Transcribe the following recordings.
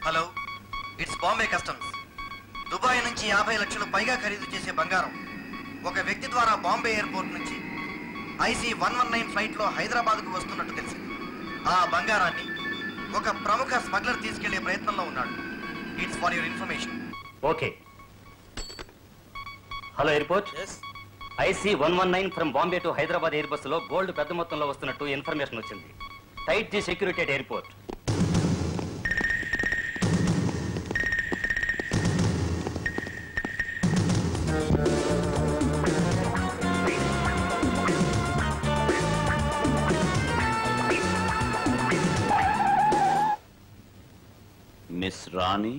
Hello, it's Bombay customs. Dubai నుంచి 50 లక్షలు పైగా ఖరీదు చేసే బంగారం ఒక వ్యక్తి ద్వారా బాంబే ఎయిర్పోర్ట్ నుంచి IC-119 ఫ్లైట్లో హైదరాబాద్కు వస్తున్నట్టు తెలిసింది. ఆ బంగారాన్ని ఒక ప్రముఖ స్మగ్లర్ తీసుకెళ్లే ప్రయత్నంలో ఉన్నాడు. It's for your information. Okay. Hello airport. IC-119 from Bombay to Hyderabad air బస్సులో గోల్డ్ పెద్ద మొత్తంలో వస్తున్నట్టు ఇన్ఫర్మేషన్ వచ్చింది. Tight the security at airport. Miss Rani,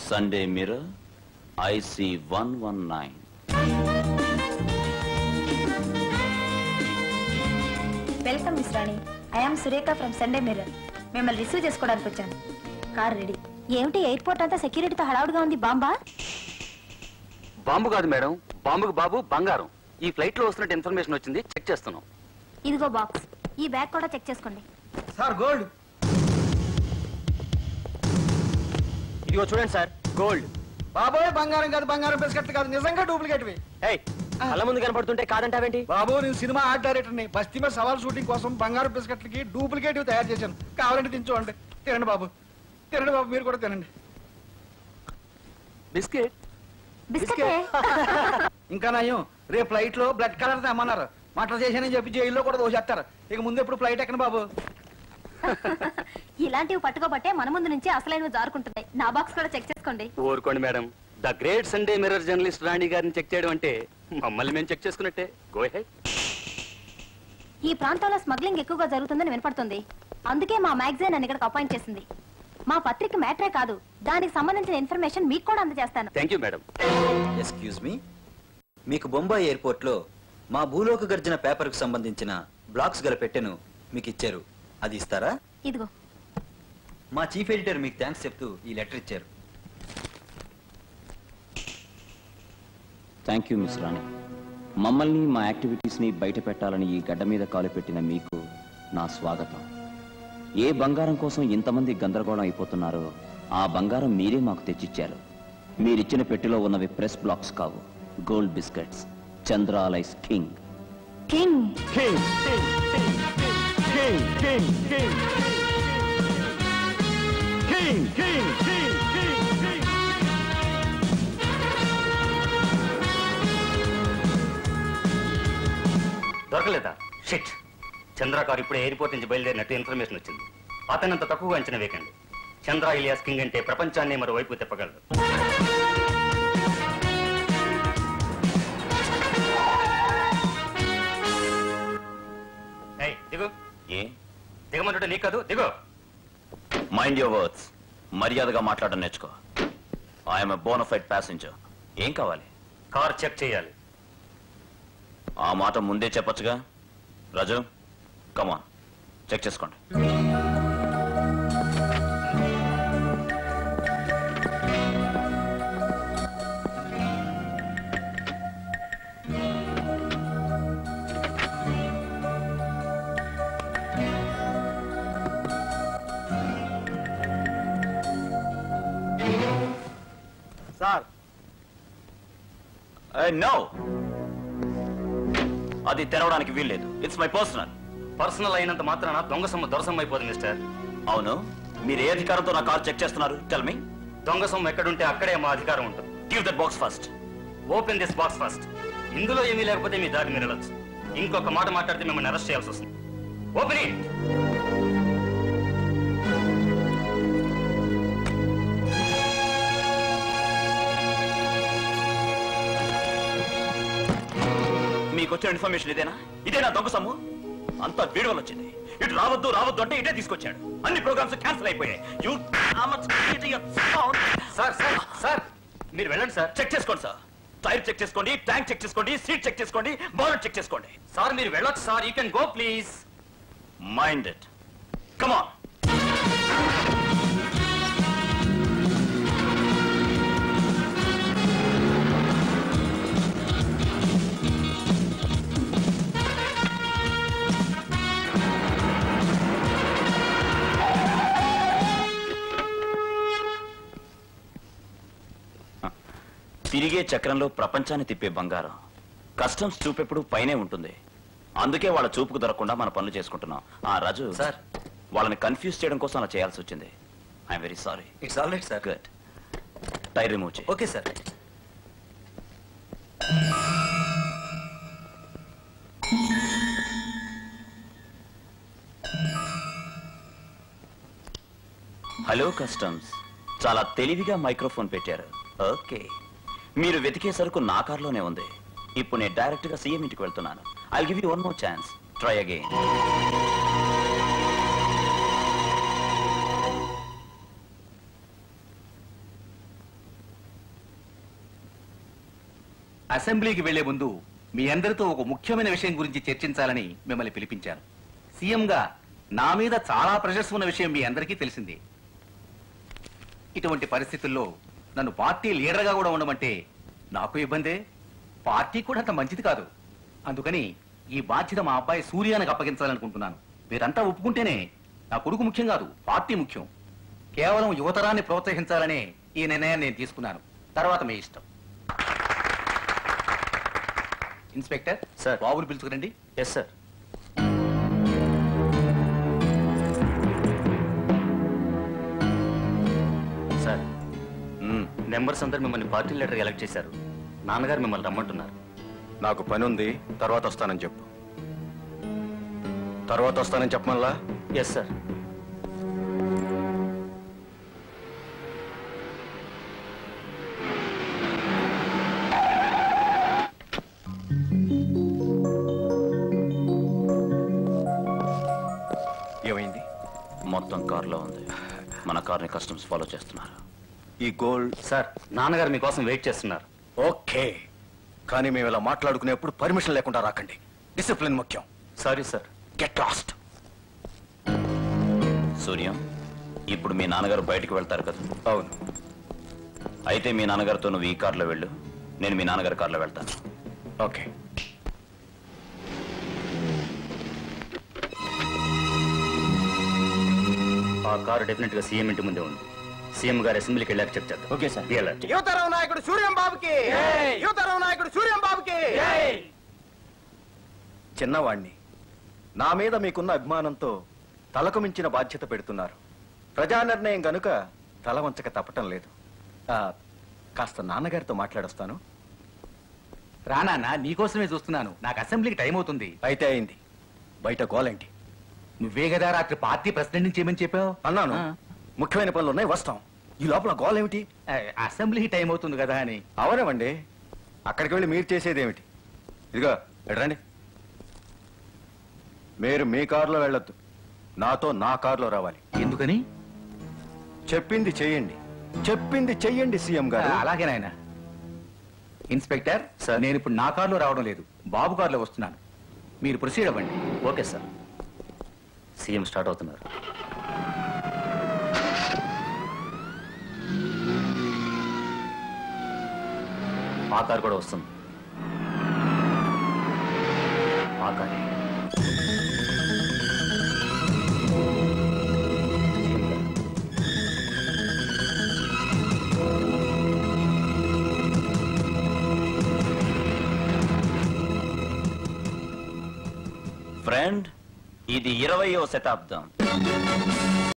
Sunday Mirror, IC-119. Welcome miss Rani. I'm Surekha from Sunday mirror. మిమ్మల్ని receive చేసుకోవడానికి వచ్చాను. Car ready. ఏమిటి airport అంతా సెక్యూరిటీతో హడావుడిగా ఉంది? బాంబా? బాంబు కాదు మేడం, బాంబుకు బాబు బంగారం. ఈ ఫ్లైట్ లో వస్తున్నట్టు ఇన్ఫర్మేషన్ వచ్చింది, చెక్ చేస్తున్నాం. ఇదిగో బాక్స్. ఈ బ్యాగ్ కూడా చెక్ చేసుకోండి. Sir gold. ఇదిగో చూడండి సార్, గోల్డ్. బాబోయ్, బంగారం కాదు, బంగారం బిస్కెట్లు కాదు, నిజంగా డూప్లికేట్వి. కళ్ళ ముందు కనపడుతుంటే కాదంటావేంటి? బాబు, నేను సినిమా ఆర్ట్ డైరెక్టర్ని. బస్తీ మీద సవాల్ షూటింగ్ కోసం బంగారం బిస్కెట్లకి డూప్లికేట్ తయారు చేశాను. కావాలంటే తించోండి. తినండి బాబు, తినండి బాబు, మీరు కూడా తినండి. బిస్కెట్? ఇంకా నయం, రేపు ఫ్లైట్ లో బ్లడ్ కలర్ తెమ్మన్నారు. మటర్ చేశానని చెప్పి జైల్లో కూడా దోషేస్తారు. ఇక ముందు ఎప్పుడు ఫ్లైట్ ఎక్కను బాబు. ఇలాంటివి పట్టుకోబట్టే మన ముందు నుంచి అసలైనవి జారుకుంటున్నాయి. నా బాక్స్ కూడా చెక్ చేసుకోండి. ఊరుకోండి madam. The great Sunday mirror journalist Rani గారిని చెక్ చేయడం అంటే మమ్మల్ని మేము చెక్ చేసుకున్నట్టే. Go head. ఈ ప్రాంతంలో స్మగ్లింగ్ ఎక్కువగా జరుగుతుందని వినపడుతుంది. అందుకే మా మ్యాగజైన్ నన్ను ఇక్కడికి అపాయింట్ చేసింది. మా పత్రిక మ్యాటరే కాదు, దానికి సంబంధించిన ఇన్ఫర్మేషన్ మీకు కూడా అందజేస్తాను. Thank you madam. Excuse me, మీకు బొంబాయి ఎయిర్పోర్ట్ లో మా భూలోక గర్జన పేపర్ కు సంబంధించిన బ్లాక్స్ గల పెట్టెను మీకు ఇచ్చారు. అది ఇస్తారా? ఇదిగో. మా చీఫ్ ఎడిటర్ మీకు థ్యాంక్స్ చెప్తూ ఈ లెటర్ ఇచ్చారు. థ్యాంక్ యూ మిస్ రాణి. మమ్మల్ని మా యాక్టివిటీస్ని బయట పెట్టాలని ఈ గడ్డ మీద కాలు పెట్టిన మీకు నా స్వాగతం. ఏ బంగారం కోసం ఇంతమంది గందరగోళం అయిపోతున్నారో ఆ బంగారం మీరే మాకు తెచ్చిచ్చారు. మీరిచ్చిన పెట్టెలో ఉన్నవి ప్రెస్ బ్లాక్స్ కావు, గోల్డ్ బిస్కెట్స్. చంద్రాలైస్ king. King king king king king king king king king. దొరకలేదా? షిట్. చంద్రకారు ఇప్పుడే ఎయిర్పోర్ట్ నుంచి బయలుదేరినట్టు ఇన్ఫర్మేషన్ వచ్చింది. అతనంత తక్కువగా అంచనా వేయకండి. చంద్ర ఇలియాస్ కింగ్ అంటే ప్రపంచాన్ని మరోవైపు తిప్పగలడు. దిగు. ఏ దిగమంటుంటే నీకు కాదు, దిగు. Mind your words. మర్యాదగా మాట్లాడడం నేర్చుకో. I'm a bona fide passenger. ఏం కావాలి? కార్ చెక్ చేయాలి. ఆ మాట ముందే చెప్పొచ్చుగా. రాజు, కమాన్, చెక్ చేసుకోండి. సార్, నో, అది తెరవడానికి వీల్లేదు. It's my personal. పర్సనల్ అయినంత మాత్రాన దొంగ సొమ్ము దొరసమ్మ అయిపోదు మిస్టర్. అవును, మీరు ఏ అధికారంతో నా కార్ చెక్ చేస్తున్నారు? Tell me. దొంగ సొమ్ము ఎక్కడుంటే అక్కడే మా అధికారం ఉంటుంది. Give that box first. Open this box first. ఇందులో ఏమీ లేకపోతే మీ దారి మీరు వెళ్ళొచ్చు. ఇంకొక మాట మాట్లాడితే మిమ్మల్ని అరెస్ట్ చేయాల్సి వస్తుంది. Open it. మీకు వచ్చిన ఇన్ఫర్మేషన్ ఇదేనా దొంగ సొమ్ము? అంతా వీడి వల్ల వచ్చింది. ఇటు రావద్దు రావద్దు అంటే ఇటే తీసుకొచ్చాడు. అన్ని ప్రోగ్రామ్స్ క్యాన్సిల్ అయిపోయాయి. సార్ మీరు వెళ్ళండి సార్. చెక్ చేసుకోండి సార్. టైర్ చెక్ చేసుకోండి, ట్యాంక్ చెక్ చేసుకోండి, సీట్ చెక్ చేసుకోండి, బానెట్ చెక్ చేసుకోండి. సార్ మీరు వెళ్ళొచ్చు sir. You can go please. Mind it. Come on. తిరిగే చక్రంలో ప్రపంచాన్ని తిప్పే బంగారం కస్టమ్స్ చూపెప్పుడు పైనే ఉంటుంది. అందుకే వాళ్ళ చూపుకు దొరకకుండా మన పనులు చేసుకుంటున్నాం. రాజు సార్, వాళ్ళని కన్ఫ్యూజ్ చేయడం కోసం అలా చేయాల్సి వచ్చింది. I'm very sorry. It's all right sir. Good. Tyre remove చేయి. Okay sir. హలో కస్టమ్స్, చాలా తెలివిగా మైక్రోఫోన్ పెట్టారు. ఓకే, మీరు వెతికే సరుకు నా కార్లోనే ఉంది. ఇప్పుడు నేను డైరెక్ట్ గా సీఎం ఇంటికి వెళ్తున్నాను. I'll give you one more chance. Try again. అసెంబ్లీకి వెళ్లే ముందు మీ అందరితో ఒక ముఖ్యమైన విషయం గురించి చర్చించాలని మిమ్మల్ని పిలిపించాను. సీఎంగా నా మీద చాలా ప్రెషర్స్ ఉన్న విషయం మీ అందరికీ తెలిసిందే. ఇటువంటి పరిస్థితుల్లో నన్ను పార్టీ లీడర్గా కూడా ఉండమంటే నాకు ఇబ్బందే, పార్టీ కూడా అంత మంచిది కాదు. అందుకని ఈ బాధ్యత మా అబ్బాయి సూర్యానికి అప్పగించాలనుకుంటున్నాను. మీరంతా ఒప్పుకుంటేనే నా కొడుకు ముఖ్యం కాదు, పార్టీ ముఖ్యం. కేవలం యువతరాన్ని ప్రోత్సహించాలనే ఈ నిర్ణయాన్ని నేను తీసుకున్నాను. తర్వాత మీ ఇష్టం. Inspector sir. బాబుని పిలుచుకురండి. Yes sir. సార్, మెంబర్స్ అందరు మిమ్మల్ని పార్టీ లీడర్ ఎలక్ట్ చేశారు. నాన్నగారు మిమ్మల్ని రమ్మంటున్నారు. నాకు పని ఉంది, తర్వాత వస్తానని చెప్పు. తర్వాత వస్తానని చెప్పమల్లా. Yes sir. ఏమైంది? మొత్తం కార్లో ఉంది. మన కార్ని కస్టమ్స్ ఫాలో చేస్తున్నారు. ఈ గోల్డ్ సార్, నాన్నగారు మీకోసం వెయిట్ చేస్తున్నారు. ఓకే, కానీ మేము ఇలా మాట్లాడుకునేప్పుడు పర్మిషన్ లేకుండా రాకండి. డిసిప్లిన్ ముఖ్యం. Sorry sir. Get lost. Suryam, ఇప్పుడు మీ నాన్నగారు బయటికి వెళ్తారు కదా? అవును. అయితే మీ నాన్నగారితో నువ్వు ఈ కార్లో వెళ్ళు, నేను మీ నాన్నగారి కార్లో వెళ్తాను. ఓకే. ఆ కారు డెఫినెట్ గా సీఎం ఇంటి ముందే ఉంది. సీఎం గారు అసెంబ్లీకి వెళ్ళాక చెక్ చేద్దాం. Okay sir. Be alert. యువతరం నాయకుడు సూర్యం బాబుకి, యువతరం నాయకుడు సూర్యం బాబుకి. చిన్నవాణ్ణి, నా మీద మీకున్న అభిమానంతో తలకు మించిన బాధ్యత పెడుతున్నారు. ప్రజా నిర్ణయం గనుక తల వంచక తప్పటం లేదు. కాస్త నాన్నగారితో మాట్లాడొస్తాను. రానా, నీకోసమే చూస్తున్నాను. నాకు అసెంబ్లీకి టైం అవుతుంది. అయితే అయింది. బయట గోలేంటి? నువ్వే కదా రాత్రి పార్టీ ప్రెసిడెంట్ నుంచి ఏమని చెప్పావు? అన్నాను, ముఖ్యమైన పనులు ఉన్నాయి, వస్తాం. ఈ లోపల గోలేమిటి? అసెంబ్లీకి టైం అవుతుంది కదా అని. అవనవండి, అక్కడికి వెళ్ళి మీరు చేసేదేమిటి? ఇదిగో రండి. మీరు మీ కారులో వెళ్ళొద్దు, నాతో నా కారులో రావాలి. ఎందుకని? చెప్పింది చెయ్యండి, చెప్పింది చెయ్యండి సీఎం గారు. అలాగే నాయన. Inspector sir. నేను ఇప్పుడు నా కారులో రావడం లేదు, బాబు కారులో వస్తున్నాను. మీరు ప్రొసీడ్ అవ్వండి. Okay sir. సీఎం స్టార్ట్ అవుతున్నారు. ఆ కారు కూడా వస్తుంది. ఆ కారే. ఫ్రెండ్, ఇది 20వ శతాబ్దం.